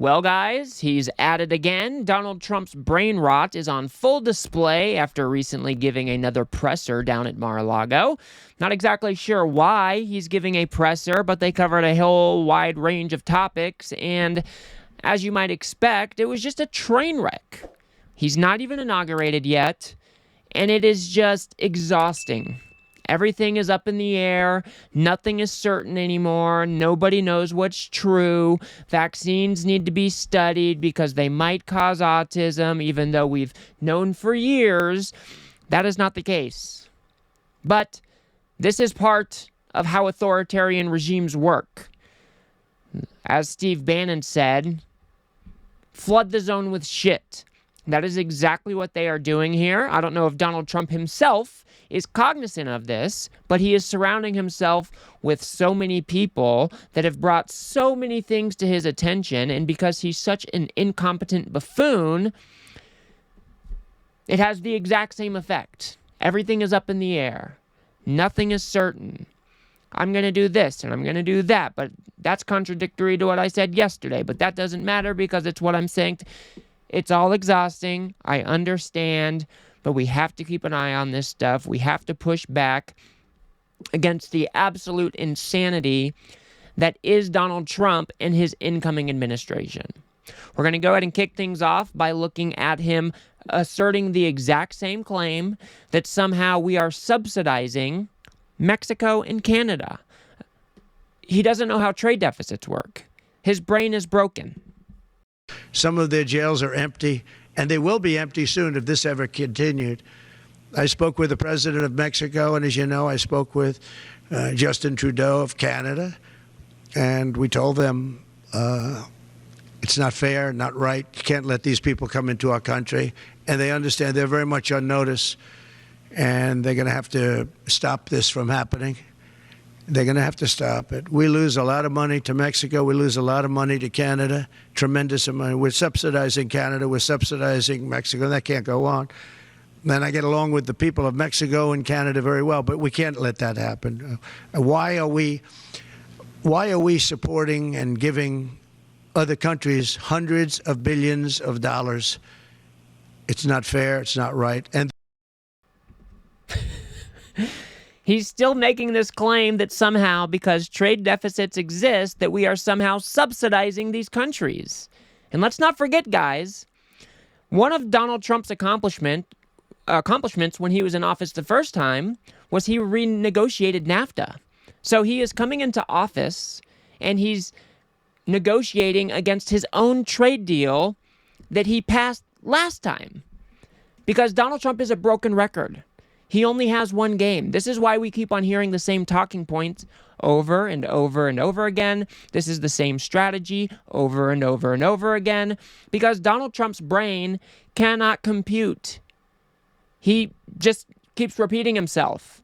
Well, guys, he's at it again. Donald Trump's brain rot is on full display after recently giving another presser down at Mar-a-Lago. Not exactly sure why he's giving a presser, but they covered a whole wide range of topics, and as you might expect, it was just a train wreck. He's not even inaugurated yet, and it is just exhausting. Everything is up in the air. Nothing is certain anymore. Nobody knows what's true. Vaccines need to be studied because they might cause autism, even though we've known for years that is not the case. But this is part of how authoritarian regimes work. As Steve Bannon said, flood the zone with shit. That is exactly what they are doing here. I don't know if Donald Trump himself is cognizant of this, but he is surrounding himself with so many people that have brought so many things to his attention, and because he's such an incompetent buffoon, it has the exact same effect. Everything is up in the air. Nothing is certain. I'm going to do this and I'm going to do that, but that's contradictory to what I said yesterday, but that doesn't matter because it's what I'm saying. It's all exhausting. I understand. But we have to keep an eye on this stuff. We have to push back against the absolute insanity that is Donald Trump and his incoming administration. We're going to go ahead and kick things off by looking at him asserting the exact same claim that somehow we are subsidizing Mexico and Canada. He doesn't know how trade deficits work. His brain is broken. Some of their jails are empty, and they will be empty soon if this ever continued. I spoke with the president of Mexico, and as you know, I spoke with Justin Trudeau of Canada, and we told them it's not fair, not right. You can't let these people come into our country, and they understand. They're very much on notice, and they're going to have to stop this from happening. They're going to have to stop it. We lose a lot of money to Mexico. We lose a lot of money to Canada, tremendous amount. We're subsidizing Canada. We're subsidizing Mexico. That can't go on. And I get along with the people of Mexico and Canada very well, but we can't let that happen. Why are we supporting and giving other countries hundreds of billions of dollars? It's not fair. It's not right. And he's still making this claim that somehow, because trade deficits exist, that we are somehow subsidizing these countries. And let's not forget, guys, one of Donald Trump's accomplishments when he was in office the first time was he renegotiated NAFTA. So he is coming into office and he's negotiating against his own trade deal that he passed last time. Because Donald Trump is a broken record. He only has one game. This is why we keep on hearing the same talking points over and over and over again. This is the same strategy over and over and over again, because Donald Trump's brain cannot compute. He just keeps repeating himself.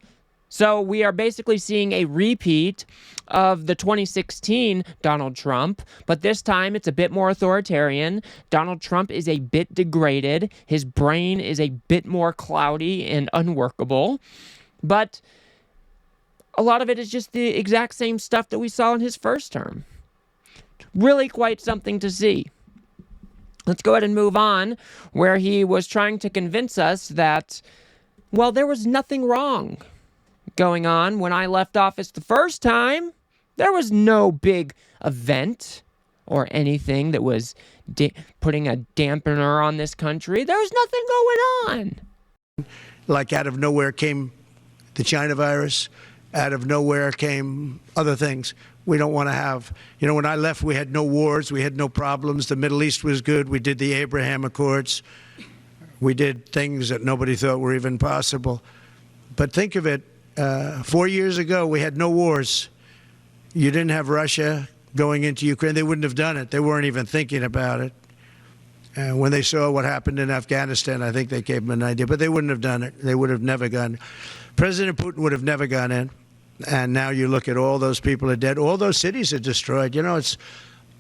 So we are basically seeing a repeat of the 2016 Donald Trump, but this time it's a bit more authoritarian. Donald Trump is a bit degraded. His brain is a bit more cloudy and unworkable, but a lot of it is just the exact same stuff that we saw in his first term. Really quite something to see. Let's go ahead and move on, where he was trying to convince us that, well, there was nothing wrong going on when I left office the first time. There was no big event or anything that was putting a dampener on this country. There was nothing going on. Like out of nowhere came the China virus. Out of nowhere came other things we don't want to have. You know, when I left, we had no wars. We had no problems. The Middle East was good. We did the Abraham Accords. We did things that nobody thought were even possible. But think of it. 4 years ago, we had no wars. You didn't have Russia going into Ukraine. They wouldn't have done it. They weren't even thinking about it. When they saw what happened in Afghanistan, I think they gave them an idea. But they wouldn't have done it. They would have never gone. President Putin would have never gone in. And now you look at all those people are dead. All those cities are destroyed. You know,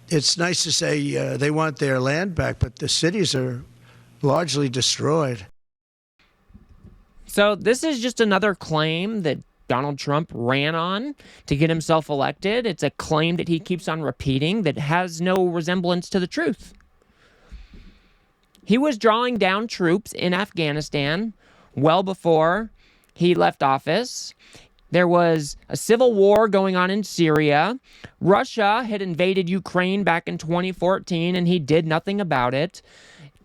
it's nice to say they want their land back, but the cities are largely destroyed. So this is just another claim that Donald Trump ran on to get himself elected. It's a claim that he keeps on repeating that has no resemblance to the truth. He was drawing down troops in Afghanistan well before he left office. There was a civil war going on in Syria. Russia had invaded Ukraine back in 2014, and he did nothing about it.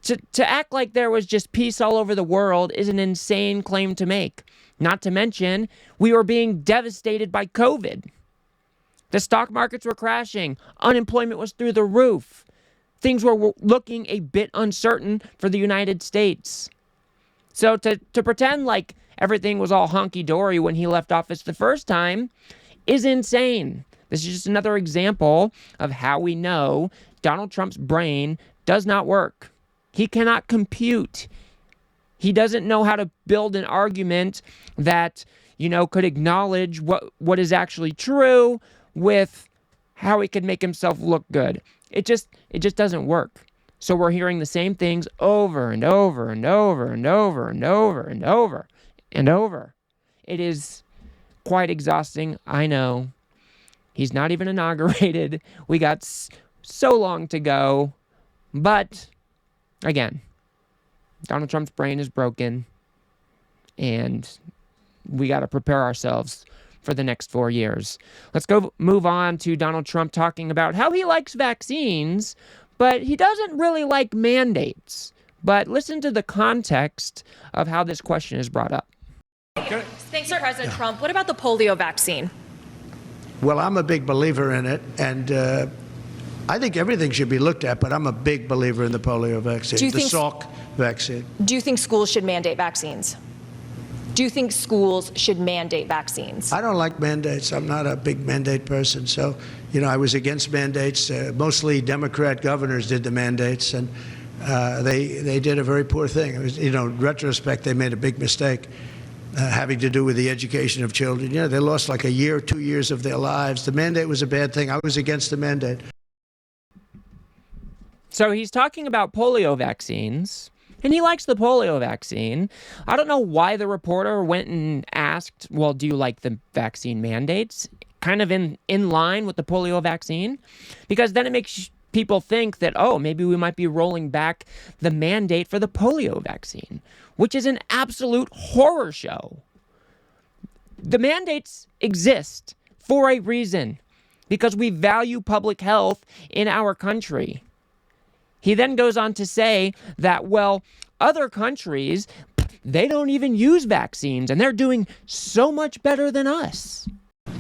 To act like there was just peace all over the world is an insane claim to make. Not to mention, we were being devastated by COVID. The stock markets were crashing. Unemployment was through the roof. Things were looking a bit uncertain for the United States. So to pretend like everything was all hunky-dory when he left office the first time is insane. This is just another example of how we know Donald Trump's brain does not work. He cannot compute. He doesn't know how to build an argument that, could acknowledge what is actually true with how he could make himself look good. It just doesn't work. So we're hearing the same things over and over and over and over and over and over and over. It is quite exhausting. I know. He's not even inaugurated. We got so long to go. But again, Donald Trump's brain is broken, and we got to prepare ourselves for the next 4 years. Let's go move on to Donald Trump talking about how he likes vaccines, but he doesn't really like mandates. But listen to the context of how this question is brought up. Okay. Thanks, President Trump. What about the polio vaccine? Well, I'm a big believer in it, and I think everything should be looked at, but I'm a big believer in the polio vaccine, the Salk vaccine. Do you think schools should mandate vaccines? Do you think schools should mandate vaccines? I don't like mandates. I'm not a big mandate person. So, I was against mandates. Mostly Democrat governors did the mandates, and they did a very poor thing. It was, in retrospect, they made a big mistake having to do with the education of children. They lost like a year, 2 years of their lives. The mandate was a bad thing. I was against the mandate. So he's talking about polio vaccines, and he likes the polio vaccine. I don't know why the reporter went and asked, well, do you like the vaccine mandates? Kind of in line with the polio vaccine, because then it makes people think that, maybe we might be rolling back the mandate for the polio vaccine, which is an absolute horror show. The mandates exist for a reason, because we value public health in our country. He then goes on to say that, other countries, they don't even use vaccines, and they're doing so much better than us.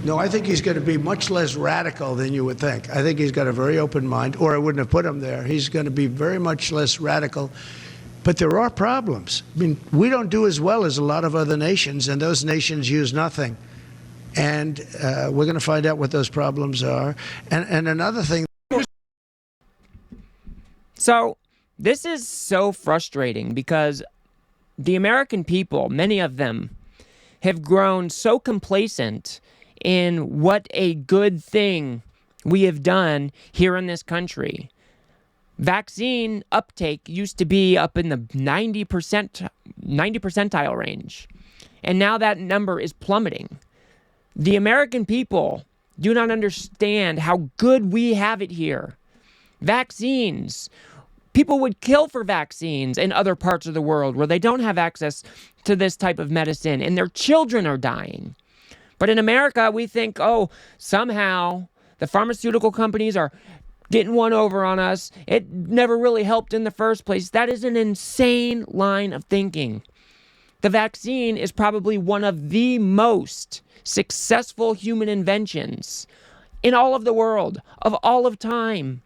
No, I think he's going to be much less radical than you would think. I think he's got a very open mind, or I wouldn't have put him there. He's going to be very much less radical. But there are problems. I mean, we don't do as well as a lot of other nations, and those nations use nothing. And we're going to find out what those problems are. And another thing. So this is so frustrating because the American people, many of them, have grown so complacent in what a good thing we have done here in this country. Vaccine uptake used to be up in the 90 percentile range, and now that number is plummeting. The American people do not understand how good we have it here. Vaccines. People would kill for vaccines in other parts of the world where they don't have access to this type of medicine, and their children are dying. But in America, we think, somehow the pharmaceutical companies are getting one over on us. It never really helped in the first place. That is an insane line of thinking. The vaccine is probably one of the most successful human inventions in all of the world, of all of time.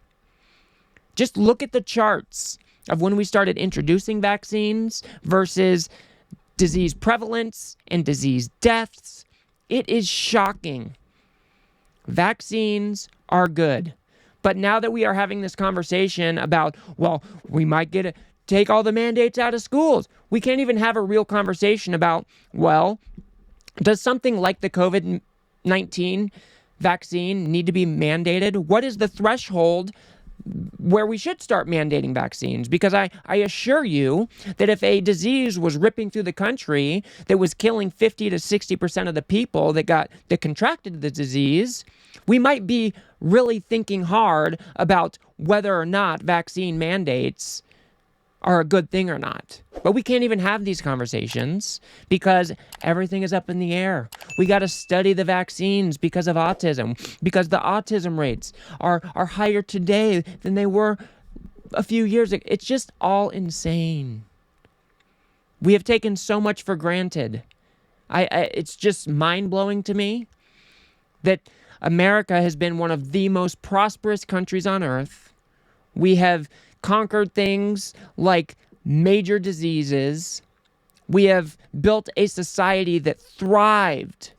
Just look at the charts of when we started introducing vaccines versus disease prevalence and disease deaths. It is shocking. Vaccines are good. But now that we are having this conversation about, we might take all the mandates out of schools, we can't even have a real conversation about, does something like the COVID-19 vaccine need to be mandated? What is the threshold where we should start mandating vaccines, because I assure you that if a disease was ripping through the country that was killing 50 to 60% of the people that contracted the disease, we might be really thinking hard about whether or not vaccine mandates are a good thing or not. But we can't even have these conversations because everything is up in the air. We got to study the vaccines because of autism, because the autism rates are higher today than they were a few years ago. It's just all insane. We have taken so much for granted. It's just mind-blowing to me that America has been one of the most prosperous countries on earth. We have conquered things like major diseases. We have built a society that thrived.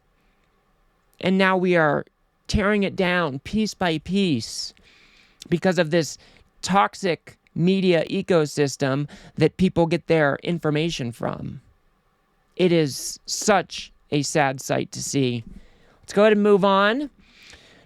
And now we are tearing it down piece by piece because of this toxic media ecosystem that people get their information from. It is such a sad sight to see. Let's go ahead and move on.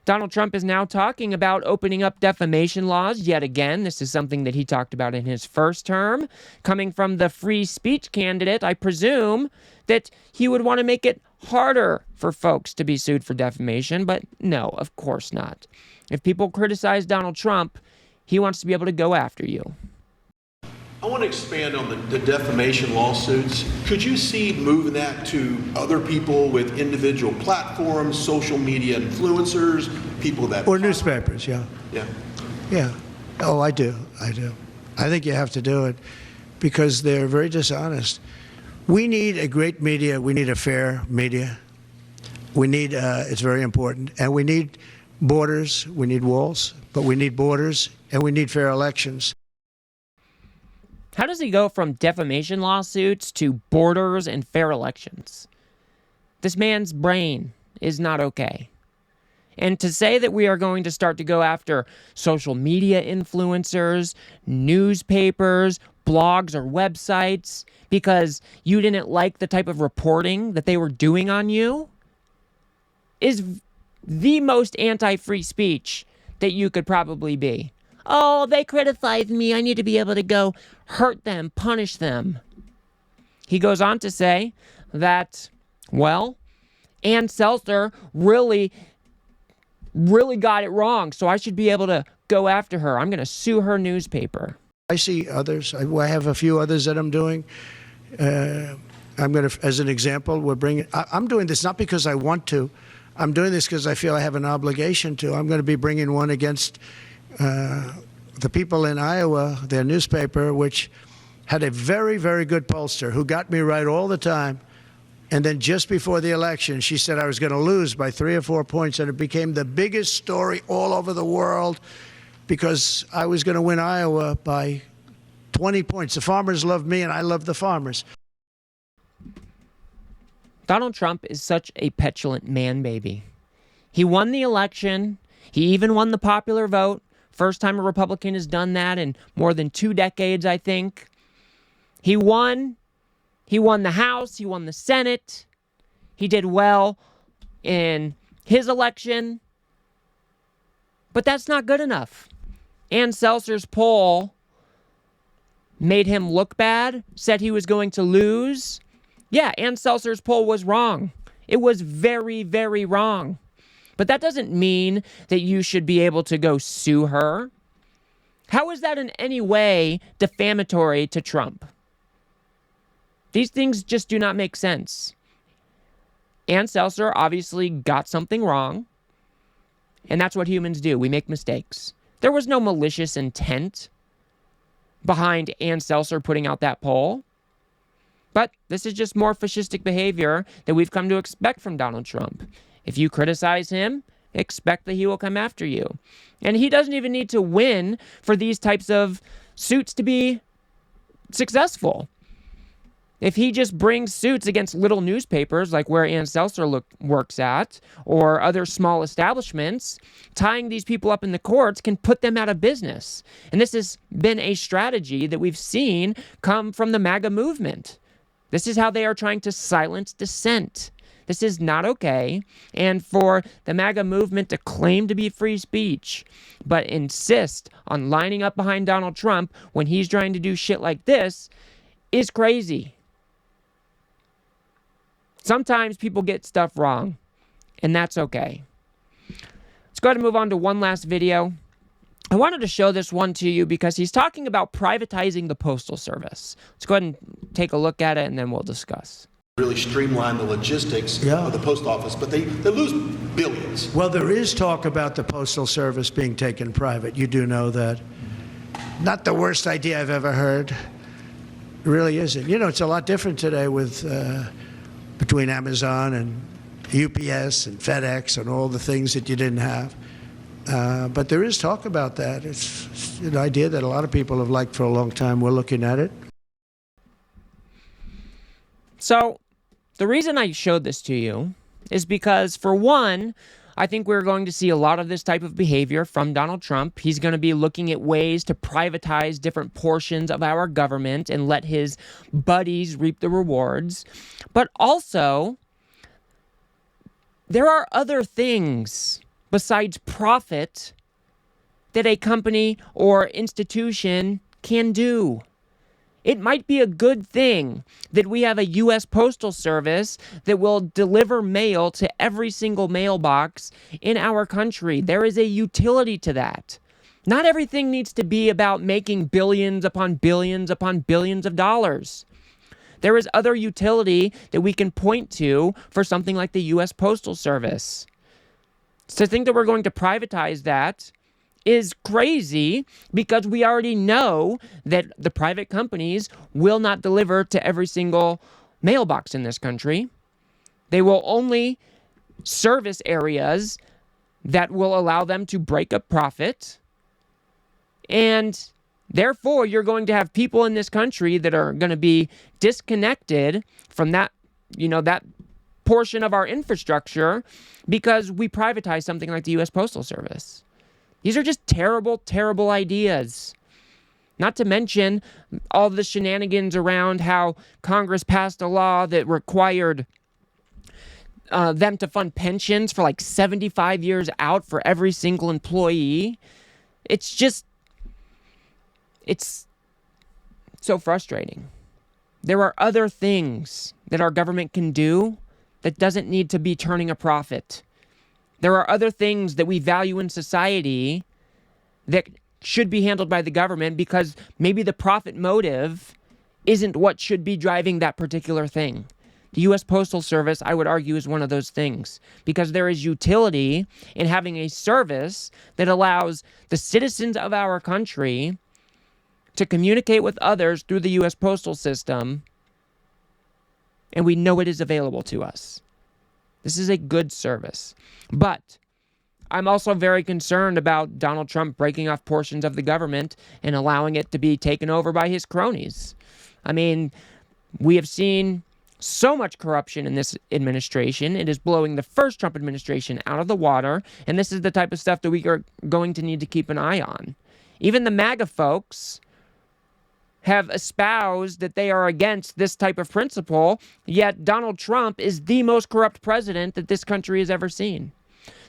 Donald Trump is now talking about opening up defamation laws yet again. This is something that he talked about in his first term. Coming from the free speech candidate, I presume that he would want to make it harder for folks to be sued for defamation, but no, of course not. If people criticize Donald Trump, he wants to be able to go after you. I want to expand on the defamation lawsuits. Could you see moving that to other people with individual platforms, social media influencers, people that... Or newspapers, yeah. Yeah. Yeah. Oh, I do. I think you have to do it because they're very dishonest. We need a great media. We need a fair media. We need, it's very important. And we need borders. We need walls, but we need borders and we need fair elections. How does he go from defamation lawsuits to borders and fair elections? This man's brain is not okay. And to say that we are going to start to go after social media influencers, newspapers, blogs, or websites because you didn't like the type of reporting that they were doing on you is the most anti-free speech that you could probably be. Oh, they criticized me. I need to be able to go hurt them, punish them. He goes on to say that, well, Ann Selzer really got it wrong, so I should be able to go after her. I'm going to sue her newspaper. I see others. I have a few others that I'm doing. I'm going to, as an example, I'm doing this not because I want to. I'm doing this because I feel I have an obligation to. I'm going to be bringing one against the people in Iowa, their newspaper, which had a very, very good pollster who got me right all the time. And then just before the election, she said I was going to lose by 3 or 4 points, and it became the biggest story all over the world because I was going to win Iowa by 20 points. The farmers love me, and I love the farmers. Donald Trump is such a petulant man-baby. He won the election. He even won the popular vote. First time a Republican has done that in more than 2 decades, I think. He won. He won the House. He won the Senate. He did well in his election. But that's not good enough. Ann Selzer's poll made him look bad, said he was going to lose. Yeah, Ann Selzer's poll was wrong. It was very, very wrong. But that doesn't mean that you should be able to go sue her. How is that in any way defamatory to Trump? These things just do not make sense. Ann Selzer obviously got something wrong, and that's what humans do. We make mistakes. There was no malicious intent behind Ann Selzer putting out that poll. But this is just more fascistic behavior that we've come to expect from Donald Trump. If you criticize him, expect that he will come after you. And he doesn't even need to win for these types of suits to be successful. If he just brings suits against little newspapers like where Ann Selzer works at or other small establishments, tying these people up in the courts can put them out of business. And this has been a strategy that we've seen come from the MAGA movement. This is how they are trying to silence dissent. This is not okay. And for the MAGA movement to claim to be free speech, but insist on lining up behind Donald Trump when he's trying to do shit like this is crazy. Sometimes people get stuff wrong, and that's okay. Let's go ahead and move on to one last video. I wanted to show this one to you because he's talking about privatizing the Postal Service. Let's go ahead and take a look at it, and then we'll discuss. Really streamline the logistics of the post office, but they lose billions. Well, there is talk about the Postal Service being taken private. You do know that. Not the worst idea I've ever heard. It really isn't. You know, it's a lot different today with between Amazon and UPS and FedEx and all the things that you didn't have. But there is talk about that. It's an idea that a lot of people have liked for a long time. We're looking at it. So, the reason I showed this to you is because, for one, I think we're going to see a lot of this type of behavior from Donald Trump. He's going to be looking at ways to privatize different portions of our government and let his buddies reap the rewards. But also, there are other things besides profit that a company or institution can do. It might be a good thing that we have a U.S. Postal Service that will deliver mail to every single mailbox in our country. There is a utility to that. Not everything needs to be about making billions upon billions upon billions of dollars. There is other utility that we can point to for something like the U.S. Postal Service. To think that we're going to privatize that is crazy because we already know that the private companies will not deliver to every single mailbox in this country. They will only service areas that will allow them to break a profit. And therefore, you're going to have people in this country that are going to be disconnected from that, that portion of our infrastructure because we privatize something like the U.S. Postal Service. These are just terrible, terrible ideas. Not to mention all the shenanigans around how Congress passed a law that required them to fund pensions for like 75 years out for every single employee. It's so frustrating. There are other things that our government can do that doesn't need to be turning a profit. There are other things that we value in society that should be handled by the government because maybe the profit motive isn't what should be driving that particular thing. The U.S. Postal Service, I would argue, is one of those things because there is utility in having a service that allows the citizens of our country to communicate with others through the U.S. postal system, and we know it is available to us. This is a good service. But I'm also very concerned about Donald Trump breaking off portions of the government and allowing it to be taken over by his cronies. I mean, we have seen so much corruption in this administration. It is blowing the first Trump administration out of the water, and this is the type of stuff that we are going to need to keep an eye on. Even the MAGA folks have espoused that they are against this type of principle, yet Donald Trump is the most corrupt president that this country has ever seen.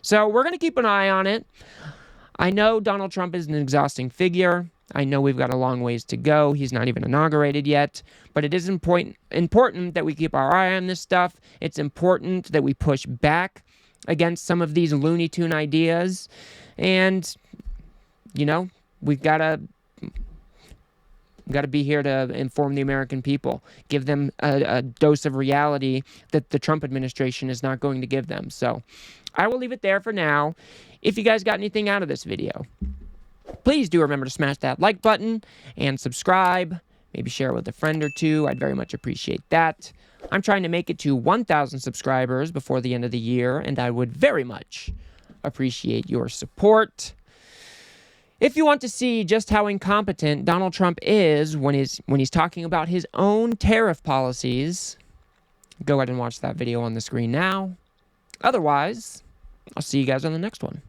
So we're going to keep an eye on it. I know Donald Trump is an exhausting figure. I know we've got a long ways to go. He's not even inaugurated yet. But it is important that we keep our eye on this stuff. It's important that we push back against some of these Looney Tune ideas. And, we've got to be here to inform the American people, give them a dose of reality that the Trump administration is not going to give them. So I will leave it there for now. If you guys got anything out of this video, please do remember to smash that like button and subscribe. Maybe share it with a friend or two. I'd very much appreciate that. I'm trying to make it to 1,000 subscribers before the end of the year, and I would very much appreciate your support. If you want to see just how incompetent Donald Trump is when he's talking about his own tariff policies, go ahead and watch that video on the screen now. Otherwise, I'll see you guys on the next one.